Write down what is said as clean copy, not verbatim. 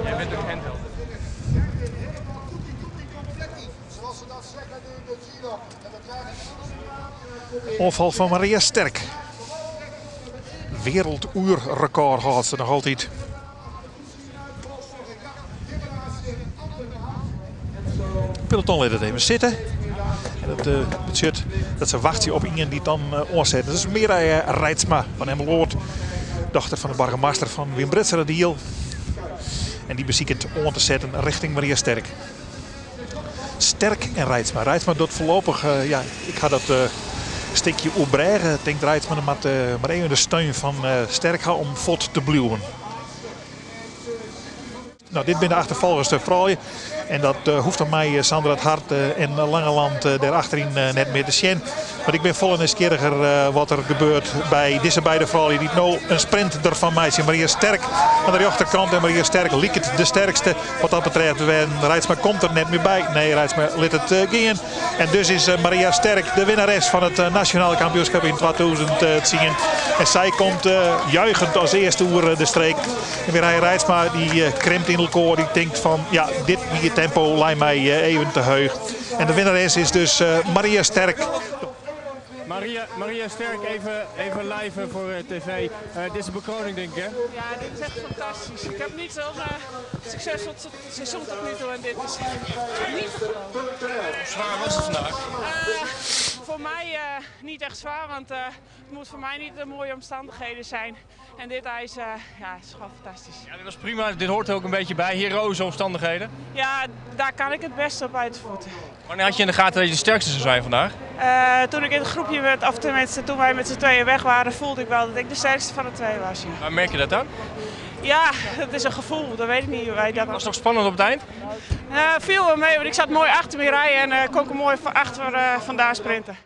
Jij bent ook handheld. Onval van Maria Sterk. Werelduurrecord had ze nog altijd. Peloton laat het even zitten. En het betekent dat ze wachten op iemand die het dan oorzetten. Dat is Mireille Reitsma van Emmeloord. Dochter van de burgemeester van Wim Britsera-Diel. En die beziekt om te zetten richting Maria Sterk. Sterk en Reitsma. Reitsma doet voorlopig, ik ga dat stukje opbrengen. Ik denk Reitsma maar even de steun van Sterk gaan om vod te blijven. Nou, dit ben de achtervolgers te vrouwen. En dat hoeft aan mij, Sandra het Hart en Langeland daarachterin net meer te zien. Maar ik ben vol nieuwsgieriger wat er gebeurt bij deze beide vrouwen. Die nou een sprint ervan mij zien. Maria Sterk aan de rechterkant. En Maria Sterk liep het de sterkste wat dat betreft. Reitsma komt er net meer bij. Nee, Reitsma liet het gaan. En dus is Maria Sterk de winnares van het nationale kampioenschap in 2010. En zij komt juichend als eerste oer de streek. En weer hij Reitsma die krimpt in elkaar. Die denkt van ja, dit hier tempo lijkt mij even te heug. En de winnares is dus Maria Sterk. Maria Sterk, even live voor tv. Dit is de bekroning, denk ik, hè? Ja, dit is echt fantastisch. Ik heb niet zo'n succesvol seizoen tot nu toe en dit is niet te geloven. Hoe zwaar was het vandaag? Voor mij niet echt zwaar, want het moet voor mij niet de mooie omstandigheden zijn. En dit ijs is gewoon fantastisch. Ja, dit was prima. Dit hoort er ook een beetje bij. Heroïsche omstandigheden. Ja, daar kan ik het beste op uitvoeren. Wanneer had je in de gaten dat je de sterkste zou zijn vandaag? Toen ik in het groepje of tenminste toen wij met z'n tweeën weg waren, voelde ik wel dat ik de sterkste van de twee was. Ja. Waar merk je dat dan? Ja, het is een gevoel. Dat weet ik niet hoe wij dat. Was het nog spannend op het eind? Viel wel mee, want ik zat mooi achter me rijden en kon ik er mooi achter vandaan sprinten.